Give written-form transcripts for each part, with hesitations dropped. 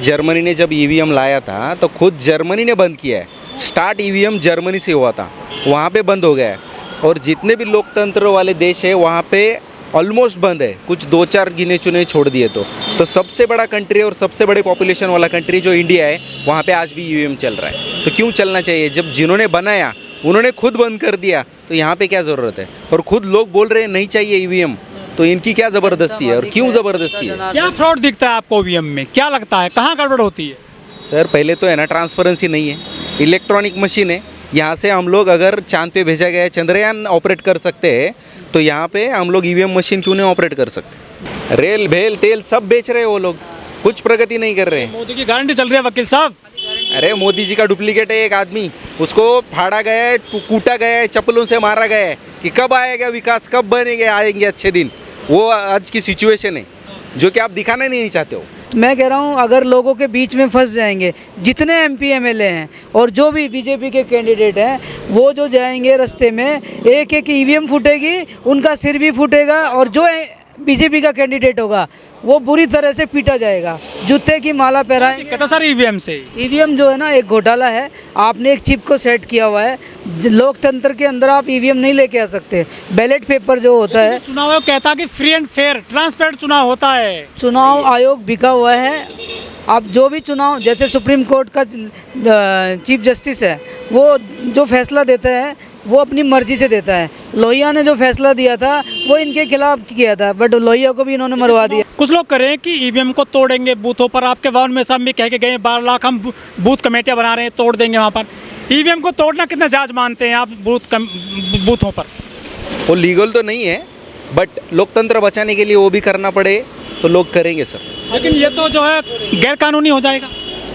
Germany ने जब EVM लाया था तो खुद जर्मनी ने बंद किया है। स्टार्ट ईवीएम जर्मनी से हुआ था, वहाँ पे बंद हो गया है। और जितने भी लोकतंत्र वाले देश है वहाँ पे ऑलमोस्ट बंद है, कुछ 2-4 गिने चुने छोड़ दिए तो सबसे बड़ा कंट्री और सबसे बड़े पॉपुलेशन वाला कंट्री जो इंडिया है वहाँ पे आज भी ईवीएम चल रहा है। तो क्यों चलना चाहिए? जब जिन्होंने बनाया उन्होंने खुद बंद कर दिया तो यहाँ पे क्या ज़रूरत है? और खुद लोग बोल रहे हैं नहीं चाहिए ईवीएम, तो इनकी क्या ज़बरदस्ती है और क्यों ज़बरदस्ती है? क्या फ्रॉड दिखता है आपको ईवीएम में? क्या लगता है कहाँ गड़बड़ होती है? सर पहले तो है ना, ट्रांसपेरेंसी नहीं है। इलेक्ट्रॉनिक मशीन है, यहाँ से हम लोग अगर चांद पे भेजा गया है, चंद्रयान ऑपरेट कर सकते हैं, तो यहाँ पे हम लोग ईवीएम मशीन क्यों नहीं ऑपरेट कर सकते? रेल भेल तेल सब बेच रहे हैं वो लोग, कुछ प्रगति नहीं कर रहे हैं। मोदी की गारंटी चल रही है वकील साहब। अरे मोदी जी का डुप्लीकेट है एक आदमी, उसको फाड़ा गया है, कूटा गया है, चप्पलों से मारा गया है कि कब आएगा विकास, कब बनेंगे आएंगे अच्छे दिन। वो आज की सिचुएशन है जो कि आप दिखाना नहीं चाहते हो। तो मैं कह रहा हूँ अगर लोगों के बीच में फंस जाएंगे, जितने एमपी एमएलए हैं और जो भी बीजेपी के कैंडिडेट हैं, वो जो जाएंगे रास्ते में एक एक ईवीएम फूटेगी, उनका सिर भी फूटेगा और जो बीजेपी का कैंडिडेट होगा वो बुरी तरह से पीटा जाएगा, जूते की माला पहनाएंगे। कहता सर ईवीएम से ईवीएम जो है ना एक घोटाला है। आपने एक चिप को सेट किया हुआ है, लोकतंत्र के अंदर आप ईवीएम नहीं लेके आ सकते। बैलेट पेपर जो होता है, चुनाव आयोग कहता है कि फ्री एंड फेयर ट्रांसपेरेंट चुनाव होता है। चुनाव आयोग बिका हुआ है। अब जो भी चुनाव, जैसे सुप्रीम कोर्ट का चीफ जस्टिस है, वो जो फैसला देता है वो अपनी मर्जी से देता है। लोहिया ने जो फैसला दिया था वो इनके खिलाफ किया था, बट लोहिया को भी इन्होंने मरवा दिया। कुछ लोग करें कि ईवीएम को तोड़ेंगे बूथों पर। आपके वाहन में सब भी कह के गए 12 लाख हम बूथ कमेटियां बना रहे हैं, तोड़ देंगे वहाँ पर। ईवीएम को तोड़ना कितना जायज़ मानते हैं आप बूथों पर? वो लीगल तो नहीं है, बट लोकतंत्र बचाने के लिए वो भी करना पड़े तो लोग करेंगे सर। लेकिन ये तो जो है गैर कानूनी हो जाएगा।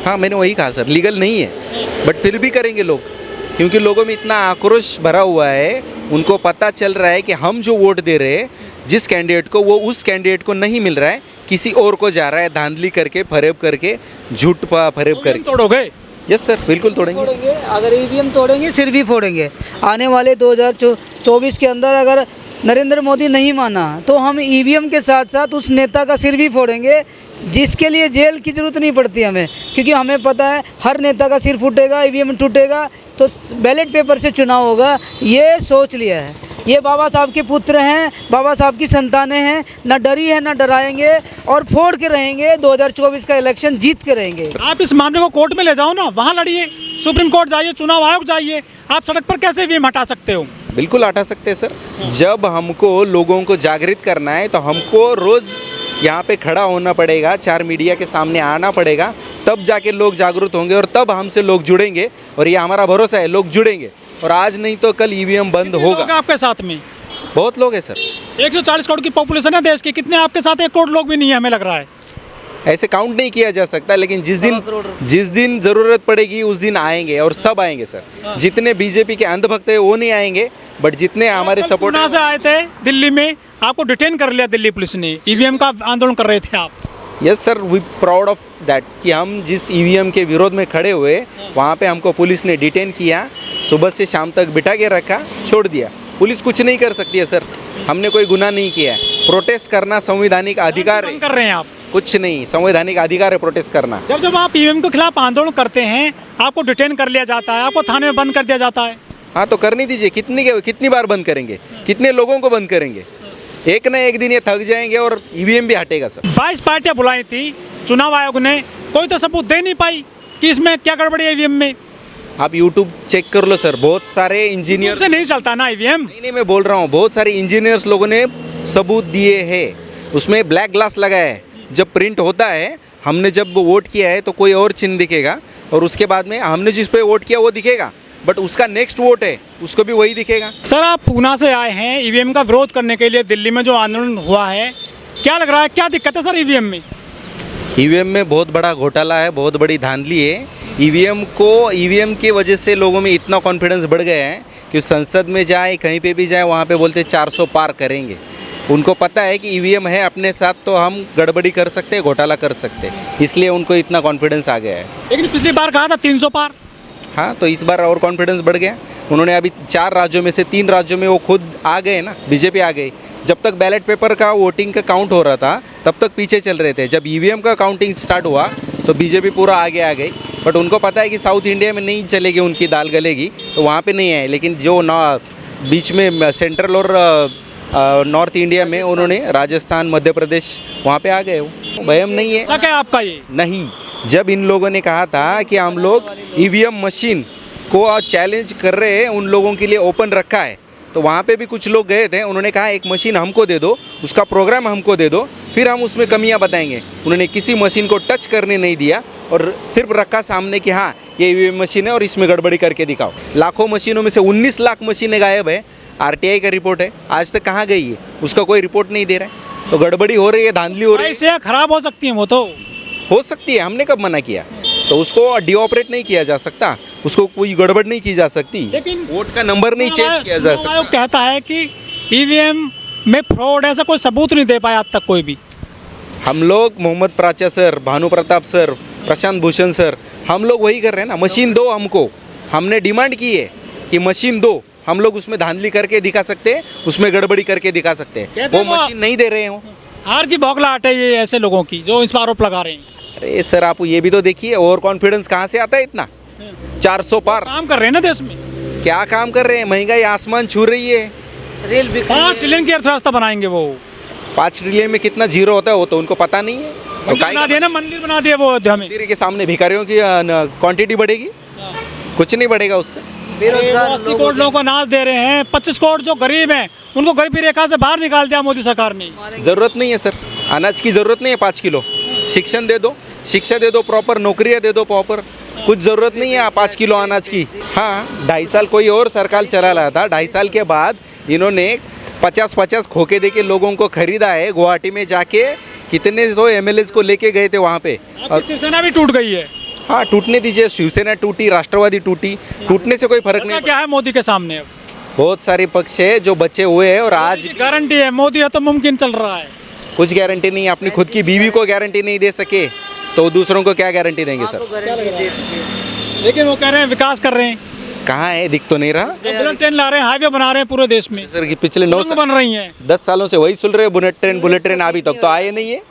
हाँ मैंने वही कहा सर, लीगल नहीं है बट फिर भी करेंगे लोग, क्योंकि लोगों में इतना आक्रोश भरा हुआ है। उनको पता चल रहा है कि हम जो वोट दे रहे हैं जिस कैंडिडेट को, वो उस कैंडिडेट को नहीं मिल रहा है, किसी और को जा रहा है, धांधली करके, फरेब करके, झूठ फरेब करके। तोड़ोगे? यस सर, बिल्कुल तोड़ेंगे। अगर ईवीएम तोड़ेंगे सिर भी फोड़ेंगे। आने वाले 2024 के अंदर अगर नरेंद्र मोदी नहीं माना तो हम ईवीएम के साथ साथ उस नेता का सिर भी फोड़ेंगे, जिसके लिए जेल की ज़रूरत नहीं पड़ती हमें, क्योंकि हमें पता है हर नेता का सिर फूटेगा, ईवीएम टूटेगा तो बैलेट पेपर से चुनाव होगा। ये सोच लिया है। ये बाबा साहब के पुत्र हैं, बाबा साहब की संतानें हैं, ना डरी है ना डराएंगे और फोड़ के रहेंगे। 2024 का इलेक्शन जीत के रहेंगे। आप इस मामले को कोर्ट में ले जाओ ना, वहाँ लड़िए, सुप्रीम कोर्ट जाइए, चुनाव आयोग जाइए। आप सड़क पर कैसे ईवीएम हटा सकते हो? बिल्कुल हटा सकते हैं सर। जब हमको लोगों को जागृत करना है तो हमको रोज़ यहाँ पे खड़ा होना पड़ेगा, 4 मीडिया के सामने आना पड़ेगा, तब जाके लोग जागरूक होंगे और तब हमसे लोग जुड़ेंगे। और ये हमारा भरोसा है, लोग जुड़ेंगे और आज नहीं तो कल ईवीएम बंद होगा। आपके साथ में बहुत लोग हैं सर। 140 करोड़ की पॉपुलेशन है देश की, कितने आपके साथ? 1 करोड़ लोग भी नहीं है हमें लग रहा है। ऐसे काउंट नहीं किया जा सकता, लेकिन जिस दिन ज़रूरत पड़ेगी उस दिन आएंगे और सब आएंगे सर। जितने बीजेपी के अंधभक्त है वो नहीं आएंगे, बट जितने हमारे सपोर्ट से आए थे दिल्ली में, आपको डिटेन कर लिया दिल्ली पुलिस ने, ईवीएम का आंदोलन कर रहे थे आप। Yes sir, we proud of that कि हम जिस ईवीएम के विरोध में खड़े हुए वहाँ पे हमको पुलिस ने डिटेन किया, सुबह से शाम तक बिठा के रखा, छोड़ दिया। पुलिस कुछ नहीं कर सकती है सर, हमने कोई गुनाह नहीं किया है। प्रोटेस्ट करना संवैधानिक अधिकार है। कर रहे हैं आप? कुछ नहीं, संवैधानिक अधिकार है प्रोटेस्ट करना। जब आप ईवीएम के खिलाफ आंदोलन करते हैं, आपको डिटेन कर लिया जाता है, आपको थाने में बंद कर दिया जाता है। हाँ तो करने दीजिए, कितनी बार बंद करेंगे, कितने लोगों को बंद करेंगे? एक ना एक दिन ये थक जाएंगे और ईवीएम भी हटेगा सर। 22 पार्टियां बुलाई थी चुनाव आयोग ने, कोई तो सबूत दे नहीं पाई कि इसमें क्या गड़बड़ी है ईवीएम में। आप यूट्यूब चेक कर लो सर, बहुत सारे इंजीनियर से नहीं चलता ना ईवीएम। नहीं, मैं बोल रहा हूँ बहुत सारे इंजीनियर्स लोगों ने सबूत दिए हैं, उसमें ब्लैक ग्लास लगाया है। जब प्रिंट होता है, हमने जब वोट किया है तो कोई और चिन्ह दिखेगा और उसके बाद में हमने जिस पे वोट किया वो दिखेगा, बट उसका नेक्स्ट वोट है उसको भी वही दिखेगा। सर आप पूना से आए हैं ईवीएम का विरोध करने के लिए, दिल्ली में जो आंदोलन हुआ है, क्या लग रहा है, क्या दिक्कत है सर ईवीएम में? ईवीएम में बहुत बड़ा घोटाला है, बहुत बड़ी धांधली है। ईवीएम की वजह से लोगों में इतना कॉन्फिडेंस बढ़ गया है कि संसद में जाए, कहीं पे भी जाए, वहाँ पे बोलते 400 पार करेंगे। उनको पता है कि ईवीएम है अपने साथ तो हम गड़बड़ी कर सकते हैं, घोटाला कर सकते हैं, इसलिए उनको इतना कॉन्फिडेंस आ गया है। लेकिन पिछली बार कहा था 300 पार। हाँ तो इस बार और कॉन्फिडेंस बढ़ गया। उन्होंने अभी 4 राज्यों में से 3 राज्यों में वो खुद आ गए ना, बीजेपी आ गई। जब तक बैलेट पेपर का वोटिंग का काउंट हो रहा था तब तक पीछे चल रहे थे। जब ईवीएम का काउंटिंग स्टार्ट हुआ तो बीजेपी पूरा आगे आ गई। बट उनको पता है कि साउथ इंडिया में नहीं चलेगी, उनकी दाल गलेगी, तो वहाँ पे नहीं आए। लेकिन जो बीच में सेंट्रल और नॉर्थ इंडिया में उन्होंने राजस्थान, मध्य प्रदेश, वहाँ पे आ गए। वो वहम नहीं है। शक है आपका ये? नहीं, जब इन लोगों ने कहा था कि हम लोग ईवीएम मशीन को चैलेंज कर रहे हैं, उन लोगों के लिए ओपन रखा है, तो वहाँ पे भी कुछ लोग गए थे। उन्होंने कहा एक मशीन हमको दे दो, उसका प्रोग्राम हमको दे दो, फिर हम उसमें कमियां बताएंगे। उन्होंने किसी मशीन को टच करने नहीं दिया और सिर्फ रखा सामने कि हाँ ये ईवीएम मशीन है और इसमें गड़बड़ी करके दिखाओ। लाखों मशीनों में से 19 लाख मशीनें गायब है। आरटीआई का रिपोर्ट है, आज तक कहाँ गई है, उसका कोई रिपोर्ट नहीं दे रहा है। तो गड़बड़ी हो रही है, धांधली हो रही है। ऐसे खराब हो सकती है वो, तो हो सकती है, हमने कब मना किया? तो उसको डीऑपरेट नहीं किया जा सकता, उसको कोई गड़बड़ नहीं की जा सकती, लेकिन वोट का नंबर नहीं चेंज किया जा चुनाव आयोग सकता। कहता है कि ईवीएम में फ्रॉड, ऐसा कोई सबूत नहीं दे पाया आज तक कोई भी। हम लोग मोहम्मद प्राचा sir, Bhanu Pratap sir, Prashant Bhushan sir, हम लोग वही कर रहे हैं ना। मशीन दो हमको, हमने डिमांड की है कि मशीन दो, हम लोग उसमें धांधली करके दिखा सकते हैं, उसमें गड़बड़ी करके दिखा सकते हैं। कहते वो हैं वो- मशीन नहीं दे रहे हो। हार की बौखलाहट है ये ऐसे लोगों की जो इस पर आरोप लगा रहे हैं। अरे सर, आप ये भी तो देखिए, ओवर कॉन्फिडेंस कहाँ से आता है इतना? 400 पार। काम कर रहे हैं ना देश में, क्या काम कर रहे हैं? महंगाई आसमान छू रही है। रेल बिक रही 5 है। ट्रिलियन की अर्थव्यवस्था बनाएंगे वो। 5 ट्रिलियन में कितना जीरो होता है वो तो उनको पता नहीं है। तो मंदिर बना दिया ना, मंदिर बना दिया वो अयोध्या में। मंदिर के सामने भिखारियों की क्वांटिटी बढ़ेगी? कुछ नहीं बढ़ेगा उससे। बेरोजगार 80 करोड़ लोगों को अनाज दे रहे हैं, 25 करोड़ जो गरीब हैं उनको गरीबी रेखा से बाहर निकाल दिया मोदी सरकार ने। ज़रूरत नहीं है सर, अनाज की ज़रूरत नहीं है 5 किलो। शिक्षण दे दो, शिक्षा दे दो प्रॉपर, नौकरियाँ दे दो प्रॉपर, कुछ ज़रूरत नहीं है 5 किलो अनाज की। हाँ, 2.5 साल कोई और सरकार चला रहा था, 2.5 साल के बाद इन्होंने 50-50 खोखे दे के लोगों को खरीदा है। गुवाहाटी में जाके कितने तो MLAs को लेके गए थे वहाँ पे। आपकी शिवसेना भी टूट गई है। हाँ, टूटने दीजिए, शिवसेना टूटी, राष्ट्रवादी टूटी, टूटने से कोई फर्क बचा नहीं। क्या है मोदी के सामने अब? बहुत सारे पक्ष है जो बचे हुए हैं और आज गारंटी है मोदी है तो मुमकिन चल रहा है। कुछ गारंटी नहीं है। अपनी खुद की बीवी को गारंटी नहीं दे सके तो दूसरों को क्या गारंटी देंगे सर? लेकिन वो कह रहे हैं विकास कर रहे हैं, कहाँ है? दिख तो नहीं रहा बुलेट ट्रेन ला रहे हैं, हाईवे बना रहे हैं पूरे देश में, सर। कि पिछले 9 सुरंग बन रही हैं। 10 सालों से वही सुन रहे हैं, बुलेट ट्रेन अभी तक तो आए नहीं है।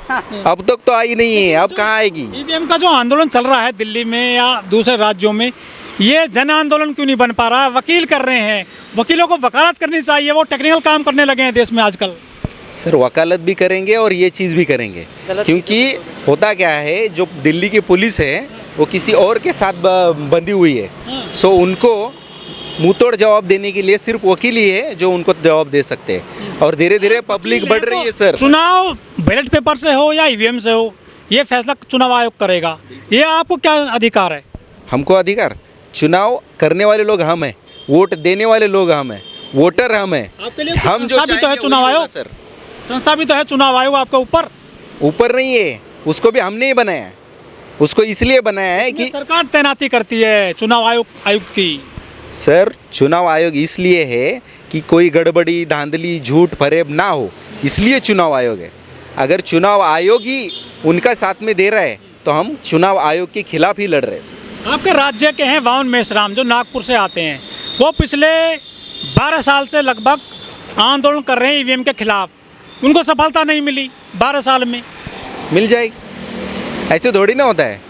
अब तक तो आई नहीं है, अब कहाँ आएगी? ईवीएम का जो आंदोलन चल रहा है दिल्ली में या दूसरे राज्यों में, ये जन आंदोलन क्यों नहीं बन पा रहा? वकील कर रहे हैं, वकीलों को वकालत करनी चाहिए, वो टेक्निकल काम करने लगे हैं देश में आजकल। सर, वकालत भी करेंगे और ये चीज़ भी करेंगे, क्योंकि होता क्या है, जो दिल्ली की पुलिस है वो किसी और के साथ बंधी हुई है। सो उनको मुंहतोड़ जवाब देने के लिए सिर्फ वकील ही है जो उनको जवाब दे सकते हैं। और धीरे धीरे पब्लिक बढ़ रही है सर। चुनाव बैलेट पेपर से हो या ईवीएम से हो, ये फैसला चुनाव आयोग करेगा। ये आपको क्या अधिकार है? हमको अधिकार, चुनाव करने वाले लोग हम हैं, वोट देने वाले लोग हम हैं, वोटर हम हैं। आपके लिए हम जो संस्था भी तो है चाहेंगे चुनाव वही होगा आयोग, सर। संस्था भी तो है चुनाव आयोग आपके ऊपर। ऊपर नहीं है, उसको भी हमने ही बनाया है। उसको इसलिए बनाया है कि सरकार तैनाती करती है चुनाव आयुक्त की। सर, चुनाव आयोग इसलिए है कि कोई गड़बड़ी, धांधली, झूठ फरेब ना हो, इसलिए चुनाव आयोग है। अगर चुनाव आयोग ही उनका साथ में दे रहा है तो हम चुनाव आयोग के खिलाफ ही लड़ रहे हैं सर। आपके राज्य के हैं वावन मेश्राम, जो नागपुर से आते हैं, वो पिछले 12 साल से लगभग आंदोलन कर रहे हैं ईवीएम के खिलाफ। उनको सफलता नहीं मिली 12 साल में। मिल जाएगी, ऐसे थोड़ी ना होता है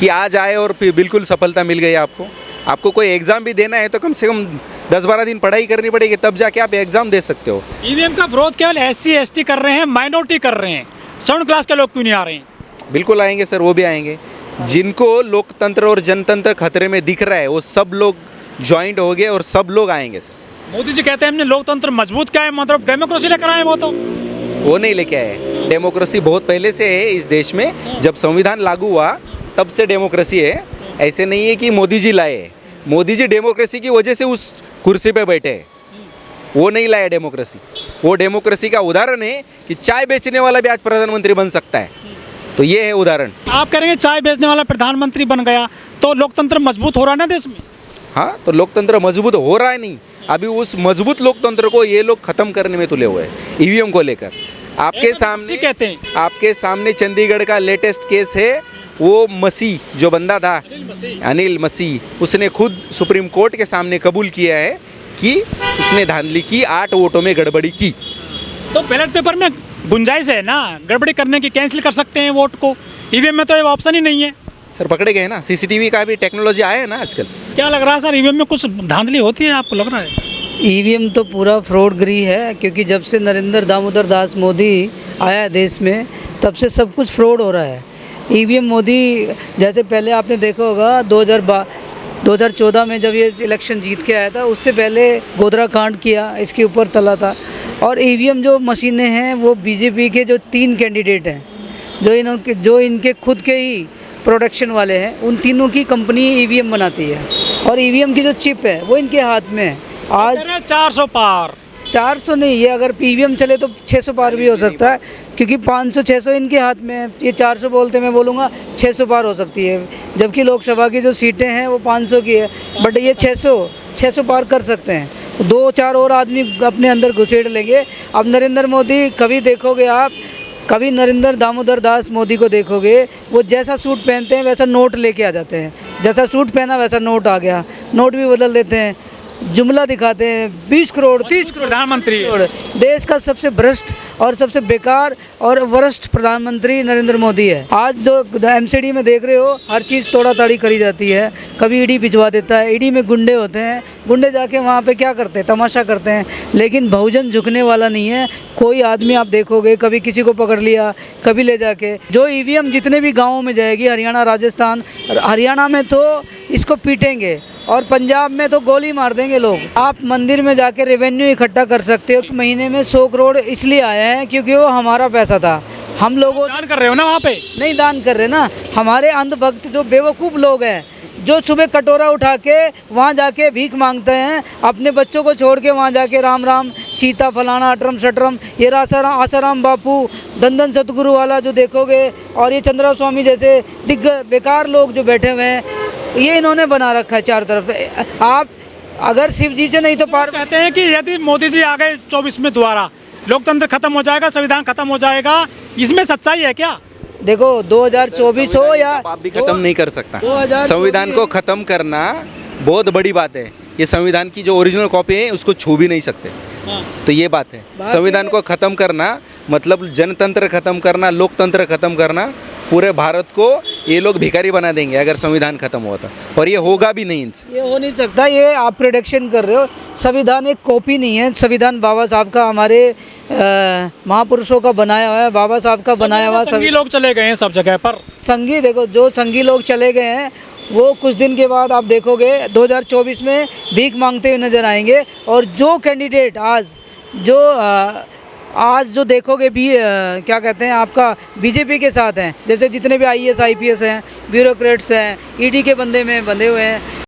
कि आज आए और फिर बिल्कुल सफलता मिल गई आपको। आपको कोई एग्ज़ाम भी देना है तो कम से कम 10-12 दिन पढ़ाई करनी पड़ेगी, तब जाके आप एग्ज़ाम दे सकते हो। ईवीएम का विरोध केवल SC ST कर रहे हैं, माइनॉरिटी कर रहे हैं, 7 क्लास के लोग क्यों नहीं आ रहे हैं? बिल्कुल आएंगे सर, वो भी आएंगे। जिनको लोकतंत्र और जनतंत्र खतरे में दिख रहा है वो सब लोग ज्वाइंट हो गए और सब लोग आएंगे सर। मोदी जी कहते हैं हमने लोकतंत्र मजबूत किया है, मतलब डेमोक्रेसी लेकर आए वो तो। वो नहीं लेके आए। डेमोक्रेसी बहुत पहले से है इस देश में, जब संविधान लागू हुआ तब से डेमोक्रेसी है। ऐसे नहीं है कि मोदी जी लाए। मोदी जी डेमोक्रेसी की वजह से उस कुर्सी पे बैठे हैं, वो नहीं लाया डेमोक्रेसी। वो डेमोक्रेसी का उदाहरण है कि चाय बेचने वाला भी आज प्रधानमंत्री बन सकता है, तो ये है उदाहरण। आप कह रहे हैं चाय बेचने वाला प्रधानमंत्री बन गया तो लोकतंत्र मजबूत हो रहा है ना देश में? हाँ, तो लोकतंत्र मजबूत हो रहा है नहीं, अभी उस मजबूत लोकतंत्र को ये लोग खत्म करने में तुले हुए हैं ईवीएम को लेकर। आपके सामने कहते हैं आपके सामने चंडीगढ़ का लेटेस्ट केस है। वो मसीह जो बंदा था, अनिल मसीह, उसने खुद सुप्रीम कोर्ट के सामने कबूल किया है कि उसने धांधली की, 8 वोटों में गड़बड़ी की। तो बैलेट पेपर में गुंजाइश है ना गड़बड़ी करने की, कैंसिल कर सकते हैं वोट को। ईवीएम में तो ये ऑप्शन ही नहीं है। सर पकड़े गए ना, सीसीटीवी का भी टेक्नोलॉजी आया है ना आजकल। क्या लग रहा है सर, ईवीएम में कुछ धांधली होती है, आपको लग रहा है? ईवीएम तो पूरा फ्रॉडगिरी है, क्योंकि जब से नरेंद्र दामोदर दास मोदी आया है देश में, तब से सब कुछ फ्रॉड हो रहा है। ईवीएम मोदी, जैसे पहले आपने देखा होगा 2014 में जब ये इलेक्शन जीत के आया था, उससे पहले गोधरा कांड किया, इसके ऊपर तला था। और ईवीएम जो मशीनें हैं वो बीजेपी के जो 3 कैंडिडेट हैं, जो इनके खुद के ही प्रोडक्शन वाले हैं, उन तीनों की कंपनी ईवीएम बनाती है। और ईवीएम की जो चिप है वो इनके हाथ में है। आज 400 पार, 400 नहीं, ये अगर ईवीएम चले तो 600 पार भी हो सकता है, क्योंकि 500-600 इनके हाथ में है। ये 400 बोलते, मैं बोलूँगा 600 पार हो सकती है, जबकि लोकसभा की जो सीटें हैं वो 500 की है, बट ये 600 पार कर सकते हैं। 2-4 और आदमी अपने अंदर घुसेड़ लेंगे। अब नरेंद्र मोदी, कभी नरेंद्र दामोदर दास मोदी को देखोगे, वो जैसा सूट पहनते हैं वैसा नोट लेके आ जाते हैं, जैसा सूट पहना वैसा नोट आ गया, नोट भी बदल देते हैं, जुमला दिखाते हैं 20 करोड़ 30 करोड़ प्रधानमंत्री। देश का सबसे भ्रष्ट और सबसे बेकार और वरिष्ठ प्रधानमंत्री नरेंद्र मोदी है। आज जो एमसीडी में देख रहे हो, हर चीज़ तोड़ा ताड़ी करी जाती है। कभी ईडी भिजवा देता है, ईडी में गुंडे होते हैं, गुंडे जाके वहाँ पे क्या करते हैं, तमाशा करते हैं। लेकिन बहुजन झुकने वाला नहीं है कोई आदमी। आप देखोगे कभी किसी को पकड़ लिया, कभी ले जाके जो ईवीएम जितने भी गाँवों में जाएगी, हरियाणा, राजस्थान, हरियाणा में तो इसको पीटेंगे और पंजाब में तो गोली मार देंगे लोग। आप मंदिर में जाके रेवेन्यू इकट्ठा कर सकते हो। महीने में 100 करोड़ इसलिए आया है क्योंकि वो हमारा पैसा था। हम लोगों दान कर रहे हो ना वहाँ पे? नहीं दान कर रहे ना, हमारे अंधभक्त जो बेवकूफ़ लोग हैं, जो सुबह कटोरा उठा के वहाँ जाके भीख मांगते हैं, अपने बच्चों को छोड़ के वहाँ जाके राम राम सीता फलाना अटरम शटरम, ये आसाराम बापू, दंदन सतगुरु वाला जो देखोगे, और ये चंद्रा स्वामी जैसे दिग्गज बेकार लोग जो बैठे हुए हैं, ये इन्होंने बना रखा है चारों तरफ। आप अगर शिव जी से नहीं तो पार कहते हैं कि यदि मोदी जी आ गए 24 में दोबारा, लोकतंत्र खत्म हो जाएगा, संविधान खत्म हो जाएगा, इसमें सच्चाई है क्या? देखो 2024 हो या आप भी खत्म नहीं कर सकता। 2024 संविधान को खत्म करना बहुत बड़ी बात है। ये संविधान की जो ओरिजिनल कॉपी है उसको छू भी नहीं सकते। तो ये बात है, संविधान को खत्म करना मतलब जनतंत्र खत्म करना, लोकतंत्र खत्म करना। पूरे भारत को ये लोग भिखारी बना देंगे अगर संविधान खत्म हुआ था, और ये होगा भी नहीं इनसे। ये हो नहीं सकता, ये आप प्रोडक्शन कर रहे हो। संविधान एक कॉपी नहीं है, संविधान बाबा साहब का, हमारे महापुरुषों का बनाया हुआ है, बाबा साहब का बनाया हुआ। संघी लोग चले गए हैं सब जगह पर। संघी देखो, जो संघी लोग चले गए हैं वो कुछ दिन के बाद आप देखोगे 2024 में भीख मांगते हुए नजर आएंगे। और जो कैंडिडेट आज जो देखोगे भी क्या कहते हैं आपका बीजेपी के साथ हैं, जैसे जितने भी IAS IPS हैं, ब्यूरोक्रेट्स हैं, ईडी के बंदे में बंधे हुए हैं,